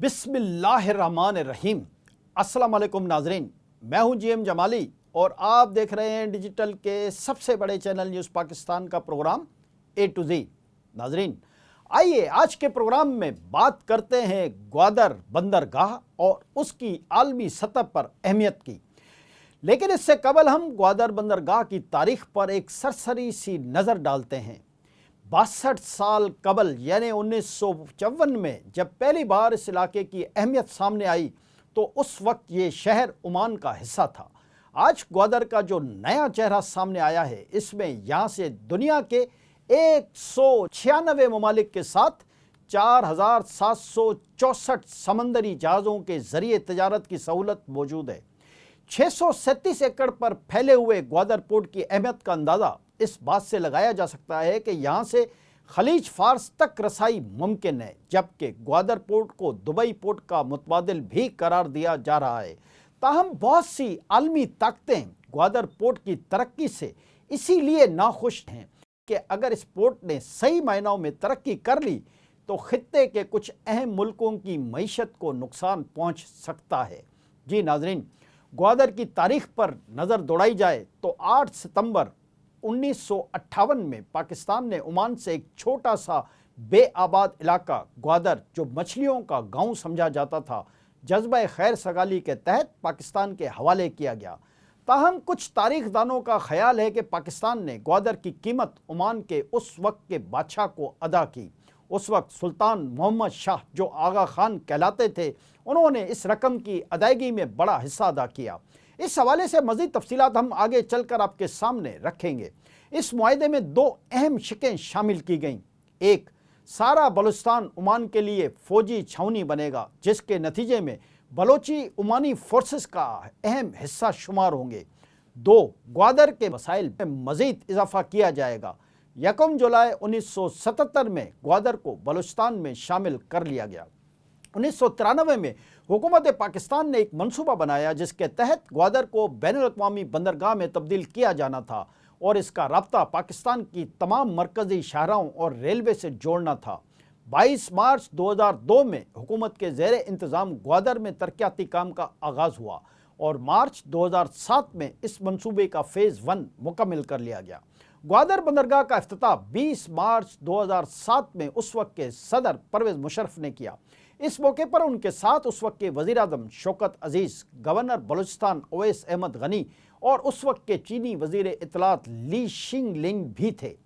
बिस्मिल्लाहिर्रहमानिर्रहीम। अस्सलाम वालेकुम नाजरीन, मैं हूं जीएम जमाली और आप देख रहे हैं डिजिटल के सबसे बड़े चैनल न्यूज़ पाकिस्तान का प्रोग्राम ए टू जी। नाजरीन, आइए आज के प्रोग्राम में बात करते हैं ग्वादर बंदरगाह और उसकी आलमी सतह पर अहमियत की। लेकिन इससे कबल हम ग्वादर बंदरगाह की तारीख पर एक सरसरी सी नज़र डालते हैं। 62 साल कबल यानी 1954 में जब पहली बार इस इलाके की अहमियत सामने आई तो उस वक्त ये शहर ओमान का हिस्सा था। आज ग्वादर का जो नया चेहरा सामने आया है, इसमें यहाँ से दुनिया के 196 ममालिक के साथ 4764 समंदरी जहाज़ों के ज़रिए तजारत की सहूलत मौजूद है। 637 एकड़ पर फैले हुए ग्वादर पोर्ट की अहमियत का अंदाज़ा इस बात से लगाया जा सकता है कि यहाँ से खलीज फार्स तक रसाई मुमकिन है, जबकि ग्वादर पोर्ट को दुबई पोर्ट का मुतबादिल भी करार दिया जा रहा है। ताहम बहुत सी आलमी ताकतें ग्वादर पोर्ट की तरक्की से इसीलिए नाखुश हैं कि अगर इस पोर्ट ने सही मायनों में तरक्की कर ली तो खित्ते के कुछ अहम मुल्कों की मईशत को नुकसान पहुँच सकता है। जी नाजरीन, ग्वादर की तारीख पर नज़र दौड़ाई जाए तो 8 सितंबर 1958 में पाकिस्तान ने ओमान से एक छोटा सा बेआबाद इलाका ग्वादर, जो मछलियों का गांव समझा जाता था, जज्बा खैर सगाली के तहत पाकिस्तान के हवाले किया गया। ताहम कुछ तारीखदानों का ख्याल है कि पाकिस्तान ने ग्वादर की कीमत ओमान के उस वक्त के बादशाह को अदा की। उस वक्त सुल्तान मोहम्मद शाह, जो आगा खान कहलाते थे, उन्होंने इस रकम की अदायगी में बड़ा हिस्सा अदा किया। इस हवाले से मज़ीद तफसीलात हम आगे चलकर आपके सामने रखेंगे। इस मुआहदे में दो अहम शिकें शामिल की गईं। एक, सारा बलूचिस्तान ओमान के लिए फ़ौजी छावनी बनेगा, जिसके नतीजे में बलोची ओमानी फोर्सेस का अहम हिस्सा शुमार होंगे। दो, ग्वादर के वसाइल में मज़ीद इजाफा किया जाएगा। 1 जुलाई 1977 में ग्वादर को बलूचिस्तान में शामिल कर लिया गया। 1993 में हुकूमत पाकिस्तान ने एक मंसूबा बनाया जिसके तहत ग्वादर को बैनुल-अक़वामी बंदरगाह में तब्दील किया जाना था और इसका राब्ता पाकिस्तान की तमाम मरकज़ी शाहराहों और रेलवे से जोड़ना था। 22 मार्च 2002 में हुकूमत के ज़ेर इंतज़ाम ग्वादर में तरक्याती काम का आगाज़ हुआ और मार्च 2007 में इस मंसूबे का फ़ेज़ 1 मुकम्मल कर लिया गया। ग्वादर बंदरगाह का इफ्तिताह 20 मार्च 2007 में उस वक्त के सदर परवेज़ मुशर्रफ ने किया। इस मौके पर उनके साथ उस वक्त के वज़ीर आज़म शौकत अज़ीज़, गवर्नर बलूचिस्तान ओवैस अहमद गनी और उस वक्त के चीनी वज़ीर इत्तलात ली शिंगलिंग भी थे।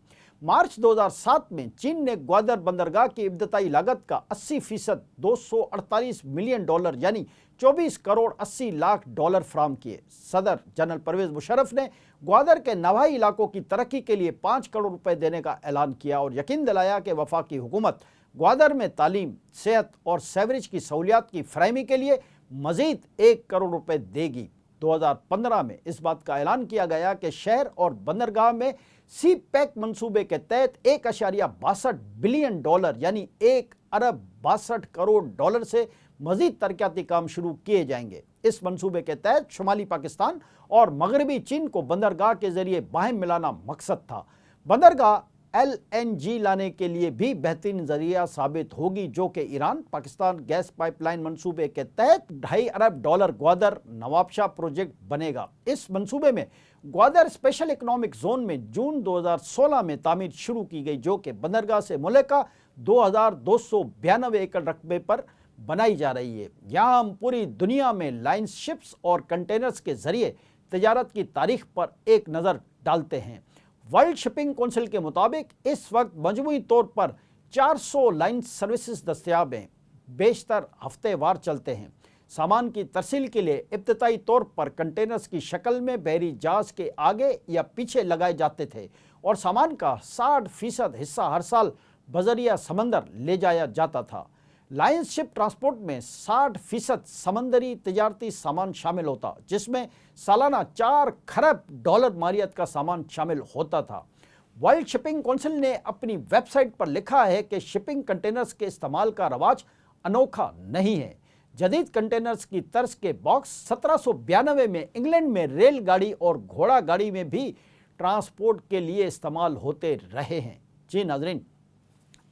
मार्च 2007 में चीन ने ग्वादर बंदरगाह की इब्तदाई लागत का 80% $248 मिलियन यानी 24 करोड़ 80 लाख डॉलर फराहम किए। सदर जनरल परवेज़ मुशर्रफ ने ग्वादर के नवाही इलाकों की तरक्की के लिए 5 करोड़ रुपए देने का ऐलान किया और यकीन दिलाया कि वफाकी हुकूमत ग्वादर में तालीम, सेहत और सेवरेज की सहूलियात की फराहमी के लिए मज़ीद 1 करोड़ रुपए देगी। 2015 में इस बात का ऐलान किया गया कि शहर और बंदरगाह में सी पैक मंसूबे के तहत $1.62 बिलियन यानी 1 अरब 62 करोड़ डॉलर से मज़ीद तरक्याती काम शुरू किए जाएंगे। इस मंसूबे के तहत शुमाली पाकिस्तान और मगरबी चीन को बंदरगाह के ज़रिए बाहें मिलाना मकसद था। बंदरगाह LNG लाने के लिए भी बेहतरीन ज़रिया साबित होगी, जो कि ईरान पाकिस्तान गैस पाइपलाइन मंसूबे के तहत $2.5 अरब ग्वादर नवाबशाह प्रोजेक्ट बनेगा। इस मंसूबे में ग्वादर स्पेशल इकनॉमिक जोन में जून 2016 में तामीर शुरू की गई, जो कि बंदरगाह से मुल्का 2292 एकड़ रकबे पर बनाई जा रही है। यहाँ हम पूरी दुनिया में लाइन्स शिप्स और कंटेनर्स के ज़रिए तजारत की तारीख पर एक नज़र डालते हैं। वर्ल्ड शिपिंग काउंसिल के मुताबिक इस वक्त मजमूई तौर पर 400 लाइन सर्विसेज दस्तयाब हैं, बेशतर हफ्तेवार चलते हैं। सामान की तरसील के लिए इब्तदाई तौर पर कंटेनर्स की शक्ल में बहरी जहाज़ के आगे या पीछे लगाए जाते थे और सामान का 60% हिस्सा हर साल बजरिया समंदर ले जाया जाता था। लायंस शिप ट्रांसपोर्ट में 60% समंदरी तजारती सामान शामिल होता, जिसमें सालाना $4 खरब मारियत का सामान शामिल होता था। वर्ल्ड शिपिंग काउंसिल ने अपनी वेबसाइट पर लिखा है कि शिपिंग कंटेनर्स के इस्तेमाल का रवाज अनोखा नहीं है। जदीद कंटेनर्स की तर्ज के बॉक्स 1792 में इंग्लैंड में रेलगाड़ी और घोड़ा गाड़ी में भी ट्रांसपोर्ट के लिए इस्तेमाल होते रहे हैं। जी नाजरीन,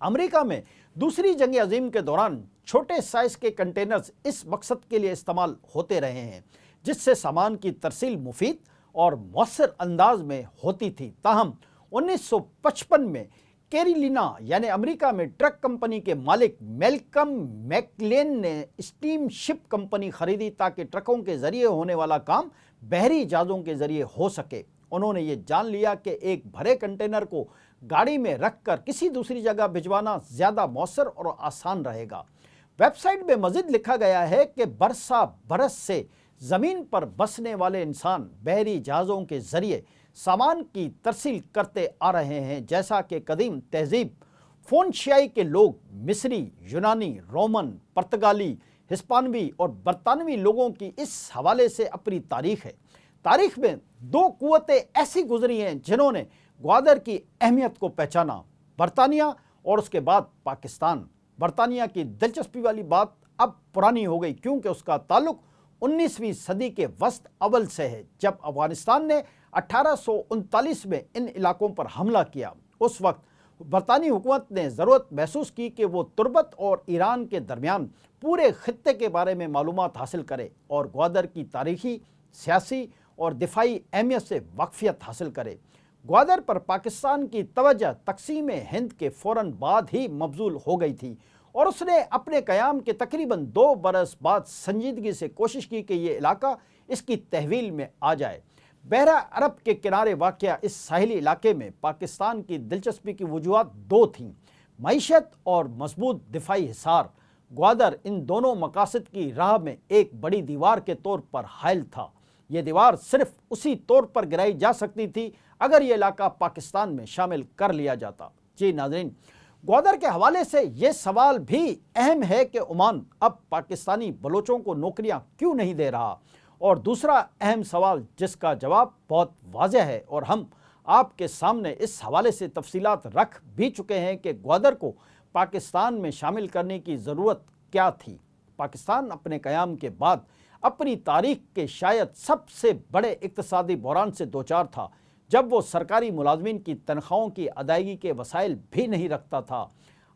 अमेरिका में दूसरी जंग अजीम के दौरान छोटे साइज के कंटेनर्स इस मकसद के लिए इस्तेमाल होते रहे हैं, जिससे सामान की तरसील मुफीद और मौसर अंदाज में होती थी। ताहम 1955 में कैरोलिना यानी अमेरिका में ट्रक कंपनी के मालिक मैल्कम मैकलेन ने स्टीम शिप कंपनी खरीदी ताकि ट्रकों के जरिए होने वाला काम बहरी जहाज़ों के जरिए हो सके। उन्होंने ये जान लिया कि एक भरे कंटेनर को गाड़ी में रखकर किसी दूसरी जगह भिजवाना ज़्यादा मौसर और आसान रहेगा। वेबसाइट में मज़ीद लिखा गया है कि बरसा बरस से ज़मीन पर बसने वाले इंसान बहरी जहाज़ों के ज़रिए सामान की तरसील करते आ रहे हैं, जैसा कि कदीम तहजीब फोनिशियाई के लोग मिस्री, यूनानी, रोमन, पुर्तगाली, हिस्पानवी और बरतानवी लोगों की इस हवाले से अपनी तारीख है। तारीख में दो कुव्वतें ऐसी गुजरी हैं जिन्होंने ग्वादर की अहमियत को पहचाना, बरतानिया और उसके बाद पाकिस्तान। बरतानिया की दिलचस्पी वाली बात अब पुरानी हो गई, क्योंकि उसका ताल्लुक 19वीं सदी के वस्त अव्वल से है, जब अफगानिस्तान ने 1839 में इन इलाकों पर हमला किया। उस वक्त बरतानी हुकूमत ने ज़रूरत महसूस की कि वो तुर्बत और ईरान के दरमियान पूरे खित्ते के बारे में मालूमात हासिल करे और ग्वादर की तारीखी, सियासी और दिफाई अहमियत से वाकफियत हासिल करे। ग्वादर पर पाकिस्तान की तवज्जो तक़सीम हिंद के फ़ौरन बाद ही मबज़ूल हो गई थी और उसने अपने क़याम के तकरीबन 2 बरस बाद संजीदगी से कोशिश की कि ये इलाका इसकी तहवील में आ जाए। बहरा अरब के किनारे वाक़या इस साहिली इलाके में पाकिस्तान की दिलचस्पी की वजूहात 2 थीं, मईशत और मजबूत दिफाई हिसार। ग्वादर इन दोनों मकासद की राह में एक बड़ी दीवार के तौर पर हायल था। ये दीवार सिर्फ उसी तौर पर गिराई जा सकती थी अगर ये इलाका पाकिस्तान में शामिल कर लिया जाता। जी नाज़रीन, ग्वादर के हवाले से ये सवाल भी अहम है कि ओमान अब पाकिस्तानी बलोचों को नौकरियां क्यों नहीं दे रहा, और दूसरा अहम सवाल जिसका जवाब बहुत वाज़ेह है और हम आपके सामने इस हवाले से तफसीलात रख भी चुके हैं कि ग्वादर को पाकिस्तान में शामिल करने की ज़रूरत क्या थी। पाकिस्तान अपने क़याम के बाद अपनी तारीख के शायद सबसे बड़े इक़्तिसादी बहरान से दोचार था, जब वो सरकारी मुलाजमीन की तनख्वाहों की अदायगी के वसाइल भी नहीं रखता था।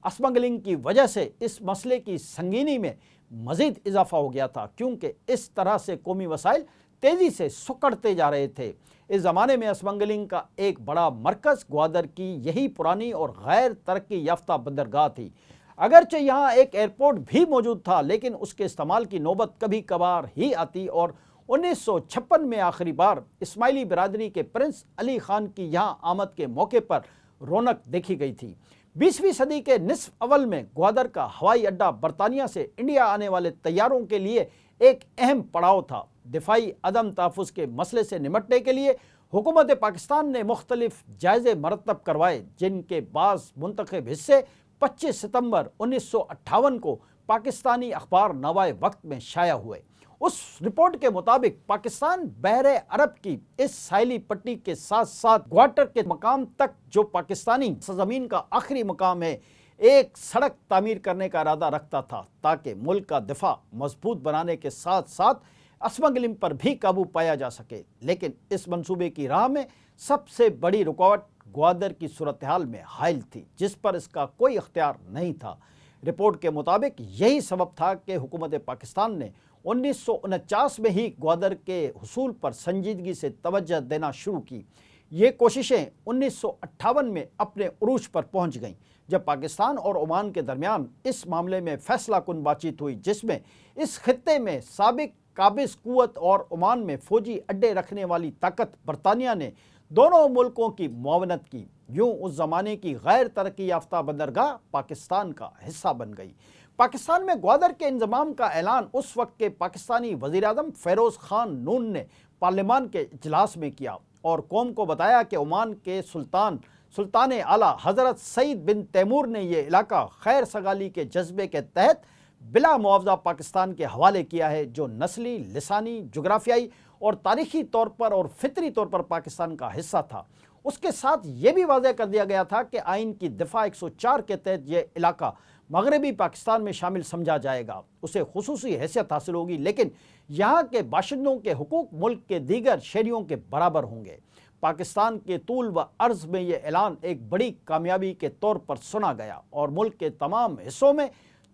स्मगलिंग की वजह से इस मसले की संगीनी में मज़ीद इजाफा हो गया था, क्योंकि इस तरह से कौमी वसाइल तेज़ी से सुकड़ते जा रहे थे। इस ज़माने में स्मगलिंग का एक बड़ा मरकज़ ग्वादर की यही पुरानी और गैर तरक्की याफ्ता बंदरगाह थी। अगरचे यहाँ एक एयरपोर्ट भी मौजूद था, लेकिन उसके इस्तेमाल की नौबत कभी कभार ही आती और 1956 में आखिरी बार इस्माइली बिरादरी के प्रिंस अली खान की यहाँ आमद के मौके पर रौनक देखी गई थी। 20वीं सदी के निस्फ अव्वल में ग्वादर का हवाई अड्डा बरतानिया से इंडिया आने वाले तैयारों के लिए एक अहम पड़ाव था। दिफाई अदम तहफ़्फ़ुज़ के मसले से निमटने के लिए हुकूमत पाकिस्तान ने मुख्तलिफ जायज़े मरतब करवाए, जिनके बाज़ मुंतखब हिस्से 25 सितंबर 1958 को पाकिस्तानी अखबार नवाए वक्त में शाया हुए। उस रिपोर्ट के मुताबिक पाकिस्तान बहरे अरब की इस साहिली पट्टी के साथ साथ ग्वादर के मकाम तक, जो पाकिस्तानी सरजमीन का आखिरी मकाम है, एक सड़क तामीर करने का इरादा रखता था, ताकि मुल्क का दिफा मजबूत बनाने के साथ साथ स्मगलिंग पर भी काबू पाया जा सके। लेकिन इस मंसूबे की राह में सबसे बड़ी रुकावट ग्वादर की सूरत हाल में हायल थी, जिस पर इसका कोई इख्तियार नहीं था। रिपोर्ट के मुताबिक यही सबब था कि हुकूमत पाकिस्तान ने 1949 में ही ग्वादर के हुसूल पर संजीदगी से तवज्जो देना शुरू की। ये कोशिशें 1958 में अपने उरूज पर पहुंच गईं, जब पाकिस्तान और ओमान के दरमियान इस मामले में फैसला कुन बातचीत हुई, जिसमें इस खित्ते में साबिक काबिज कुव्वत और ओमान में फ़ौजी अड्डे रखने वाली ताकत बरतानिया ने दोनों मुल्कों की मुआवनत की। यूँ उस ज़माने की गैर तरक्की याफ्ता बंदरगाह पाकिस्तान का हिस्सा बन गई। पाकिस्तान में ग्वादर के इंज़माम का ऐलान उस वक्त के पाकिस्तानी वज़ीर-ए-आज़म फ़िरोज़ ख़ान नून ने पार्लियामान के इजलास में किया और कौम को बताया कि ओमान के सुल्तान आला हज़रत सईद बिन तैमूर ने यह इलाका खैर सगाली के जज्बे के तहत बिला मुआवजा पाकिस्तान के हवाले किया है, जो नस्ली, लिसानी, जोग्राफियाई और तारीख़ी तौर पर और फितरी तौर पर पाकिस्तान का हिस्सा था। उसके साथ ये भी वाज़ेह कर दिया गया था कि आइन की दफ़ा 104 के तहत यह इलाका मगरबी पाकिस्तान में शामिल समझा जाएगा, उसे खुसूसी हैसियत हासिल होगी, लेकिन यहाँ के बाशिंदों के हुकूक मुल्क के दीगर शहरियों के बराबर होंगे। पाकिस्तान के तूल व अर्ज़ में यह ऐलान एक बड़ी कामयाबी के तौर पर सुना गया और मुल्क के तमाम हिस्सों में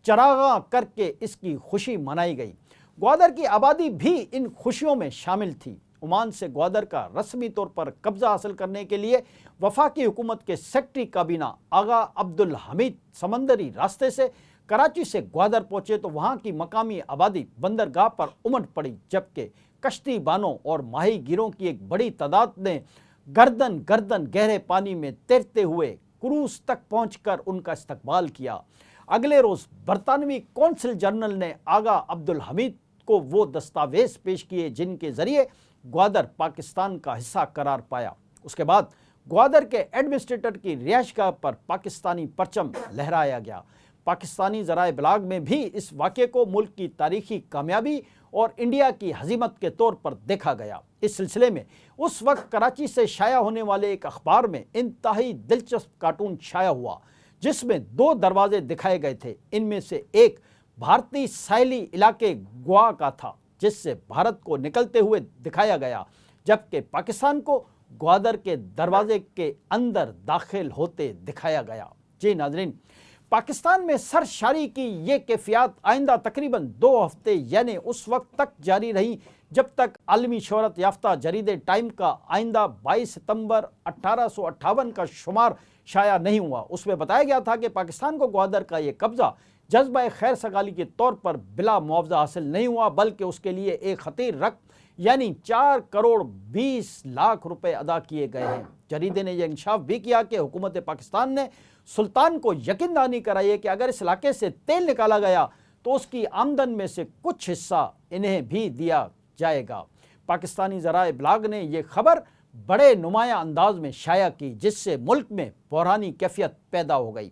چراغاں کر کے اس کی خوشی منائی گئی۔ گوادر کی آبادی بھی ان خوشیوں میں شامل تھی۔ عمان سے گوادر کا رسمی طور پر قبضہ حاصل کرنے کے لیے وفاقی حکومت کے سیکرٹری کابینہ آغا عبدالحمید سمندری راستے سے کراچی سے گوادر پہنچے تو وہاں کی مقامی آبادی بندرگاہ پر امٹ پڑی، جبکہ کشتی بانوں اور ماہی گیروں کی ایک بڑی تعداد نے گردن گردن گہرے پانی میں تیرتے ہوئے کروز تک پہنچ کر ان کا استقبال کیا۔ اگلے روز برطانوی کونسل جنرل نے آغا عبدالحمید کو وہ دستاویز پیش کیے جن کے ذریعے گوادر پاکستان کا حصہ قرار پایا۔ اس کے بعد گوادر کے ایڈمنسٹریٹر کی رہائش گاہ پر پاکستانی پرچم لہرایا گیا۔ پاکستانی ذرائع ابلاغ میں بھی اس واقعے کو ملک کی تاریخی کامیابی اور انڈیا کی ہزیمت کے طور پر دیکھا گیا۔ اس سلسلے میں اس وقت کراچی سے شائع ہونے والے ایک اخبار میں انتہائی دلچسپ کارٹون شائع ہوا جس میں 2 دروازے دکھائے گئے تھے۔ ان میں سے ایک بھارتی ساحلی علاقے گوا کا تھا جس سے بھارت کو نکلتے ہوئے دکھایا گیا، جبکہ پاکستان کو گوادر کے دروازے کے اندر داخل ہوتے دکھایا گیا۔ جی ناظرین، پاکستان میں سرشاری کی یہ کیفیات آئندہ تقریباً 2 ہفتے یعنی اس وقت تک جاری رہی جب تک عالمی شہرت یافتہ جریدے ٹائم کا آئندہ 22 ستمبر 1858 کا شمار شائع نہیں ہوا۔ اس میں بتایا گیا تھا کہ پاکستان کو گوادر کا یہ قبضہ جذبہ خیر سگالی کے طور پر بلا معاوضہ حاصل نہیں ہوا، بلکہ اس کے لیے ایک خطیر رقم یعنی 4 کروڑ 20 لاکھ روپے ادا کیے گئے ہیں۔ جریدے نے یہ انکشاف بھی کیا کہ حکومت پاکستان نے سلطان کو یقین دہانی کرائی ہے کہ اگر اس علاقے سے تیل نکالا گیا تو اس کی آمدن میں سے کچھ حصہ انہیں بھی دیا جائے گا۔ پاکستانی ذرائع ابلاغ نے یہ خبر بڑے نمایاں انداز میں شائع کی جس سے ملک میں بحرانی کیفیت پیدا ہو گئی۔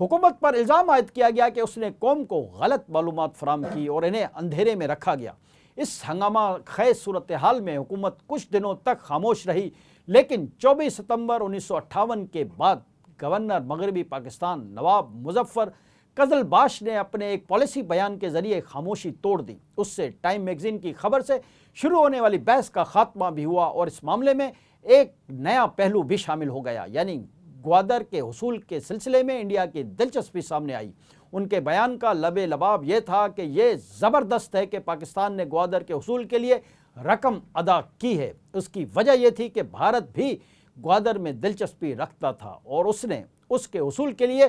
حکومت پر الزام عائد کیا گیا کہ اس نے قوم کو غلط معلومات فراہم کی اور انہیں اندھیرے میں رکھا گیا۔ اس ہنگامہ خیز صورتحال میں حکومت کچھ دنوں تک خاموش رہی، لیکن 24 ستمبر 1958 کے بعد گورنر مغربی پاکستان نواب مظفر قزلباش نے اپنے ایک پالیسی بیان کے ذریعے خاموشی توڑ دی۔ اس سے ٹائم میگزین کی خبر سے شروع ہونے والی بحث کا خاتمہ بھی ہوا اور اس معاملے میں ایک نیا پہلو بھی شامل ہو گیا، یعنی گوادر کے حصول کے سلسلے میں انڈیا کی دلچسپی سامنے آئی۔ ان کے بیان کا لب لباب یہ تھا کہ یہ زبردست ہے کہ پاکستان نے گوادر کے حصول کے لیے رقم ادا کی ہے۔ اس کی وجہ یہ تھی کہ بھارت بھی گوادر میں دلچسپی رکھتا تھا اور اس نے اس کے حصول کے لیے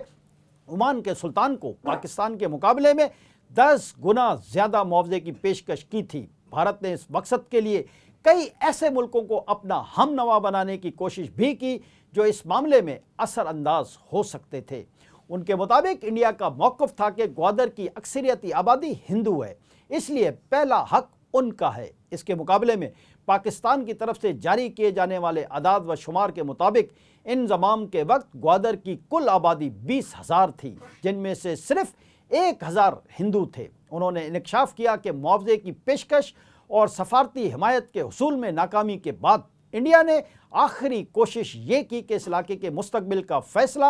عمان کے سلطان کو پاکستان کے مقابلے میں 10 گنا زیادہ معاوضے کی پیشکش کی تھی۔ بھارت نے اس مقصد کے لیے کئی ایسے ملکوں کو اپنا ہم نوا بنانے کی کوشش بھی کی جو اس معاملے میں اثر انداز ہو سکتے تھے۔ ان کے مطابق انڈیا کا موقف تھا کہ گوادر کی اکثریتی آبادی ہندو ہے، اس لیے پہلا حق ان کا ہے۔ اس کے مقابلے میں پاکستان کی طرف سے جاری کیے جانے والے اعداد و شمار کے مطابق انضمام کے وقت گوادر کی کل آبادی 20,000 تھی، جن میں سے صرف 1,000 ہندو تھے۔ انہوں نے انکشاف کیا کہ معاوضے کی پیشکش اور سفارتی حمایت کے حصول میں ناکامی کے بعد انڈیا نے آخری کوشش یہ کی کہ اس علاقے کے مستقبل کا فیصلہ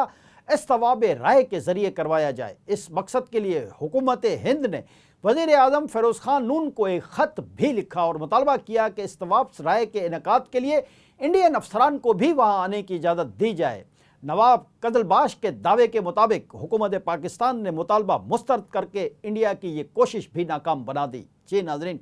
استواب رائے کے ذریعے کروایا جائے۔ اس مقصد کے لیے حکومت ہند نے وزیر اعظم فیروز خان نون کو ایک خط بھی لکھا اور مطالبہ کیا کہ استواب رائے کے انعقاد کے لیے انڈین افسران کو بھی وہاں آنے کی اجازت دی جائے۔ نواب قزلباش کے دعوے کے مطابق حکومت پاکستان نے مطالبہ مسترد کر کے انڈیا کی یہ کوشش بھی ناکام بنا دی۔ جی ناظرین،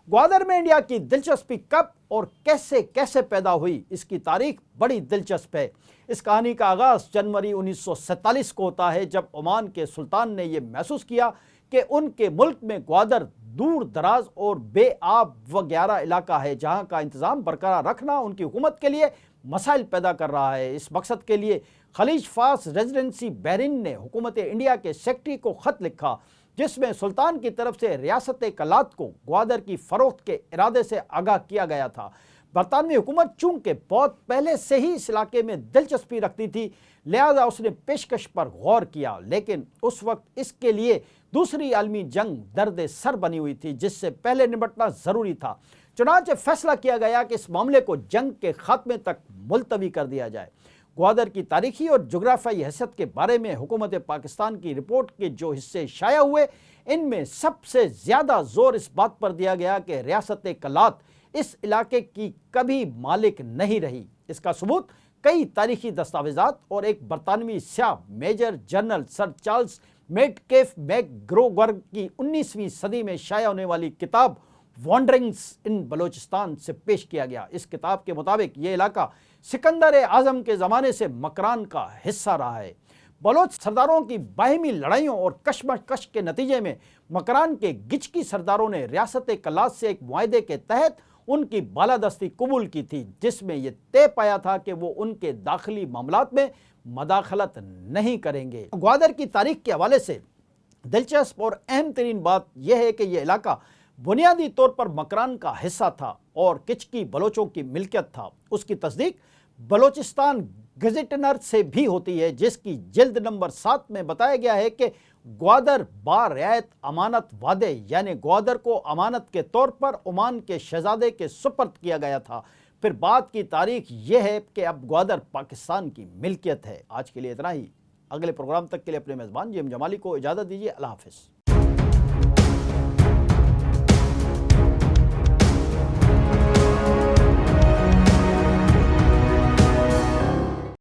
گوادر میں انڈیا کی دلچسپی کب اور کیسے پیدا ہوئی، اس کی تاریخ بڑی دلچسپ ہے۔ اس کہانی کا آغاز جنوری 1947 کو ہوتا ہے جب عمان کے سلطان نے یہ محسوس کیا کہ ان کے ملک میں گوادر دور دراز اور بے آب و گیارہ علاقہ ہے جہاں کا انتظام برقرار رکھنا ان کی حکومت کے لیے مسائل پیدا کر رہا ہے۔ اس مقصد کے لیے خلیج فارس ریزیڈنسی بحرین نے حکومت انڈیا کے سیکرٹری کو خط لکھا جس میں سلطان کی طرف سے ریاست کلات کو گوادر کی فروخت کے ارادے سے آگاہ کیا گیا تھا۔ برطانوی حکومت چونکہ بہت پہلے سے ہی اس علاقے میں دلچسپی رکھتی تھی، لہذا اس نے پیشکش پر غور کیا، لیکن اس وقت اس کے لیے دوسری عالمی جنگ درد سر بنی ہوئی تھی جس سے پہلے نمٹنا ضروری تھا۔ چنانچہ فیصلہ کیا گیا کہ اس معاملے کو جنگ کے خاتمے تک ملتوی کر دیا جائے۔ گوادر کی تاریخی اور جغرافیائی حیثیت کے بارے میں حکومت پاکستان کی رپورٹ کے جو حصے شائع ہوئے ان میں سب سے زیادہ زور اس بات پر دیا گیا کہ ریاست کلات اس علاقے کی کبھی مالک نہیں رہی۔ اس کا ثبوت کئی تاریخی دستاویزات اور ایک برطانوی سیاہ میجر جنرل سر چارلز मेटकेफ मैकग्रोगर की 19वीं सदी में शाया होने वाली किताब वॉन्डरिंग्स इन बलोचिस्तान से पेश किया गया। इस किताब के मुताबिक ये इलाका सिकंदर आजम के ज़माने से मकरान का हिस्सा रहा है। बलोच सरदारों की बाहिमी लड़ाइयों और कशमकश के नतीजे में मकरान के गिचकी सरदारों ने रियासत कलास से एक मुआहदे के तहत उनकी बालादस्ती कबूल की थी, जिसमें यह तय पाया था कि वो उनके दाखिली मामलात में मदाखलत नहीं करेंगे। ग्वादर की तारीख के हवाले से दिलचस्प और अहम तरीन बात यह है कि यह इलाका बुनियादी तौर पर मकरान का हिस्सा था और किचकी बलोचों की मिल्कियत था। उसकी तस्दीक बलोचिस्तान गजेटनर से भी होती है, जिसकी जिल्द नंबर 7 में बताया गया है कि ग्वादर बार रियायत अमानत वादे यानी ग्वादर को अमानत के तौर पर ओमान के शहजादे के सुपर्द किया गया था। फिर बाद की तारीख यह है कि अब ग्वादर पाकिस्तान की मिल्कियत है। आज के लिए इतना ही। अगले प्रोग्राम तक के लिए अपने मेज़बान जी एम जमाली को इजाज़त दीजिए। अल्लाह हाफ़िज़।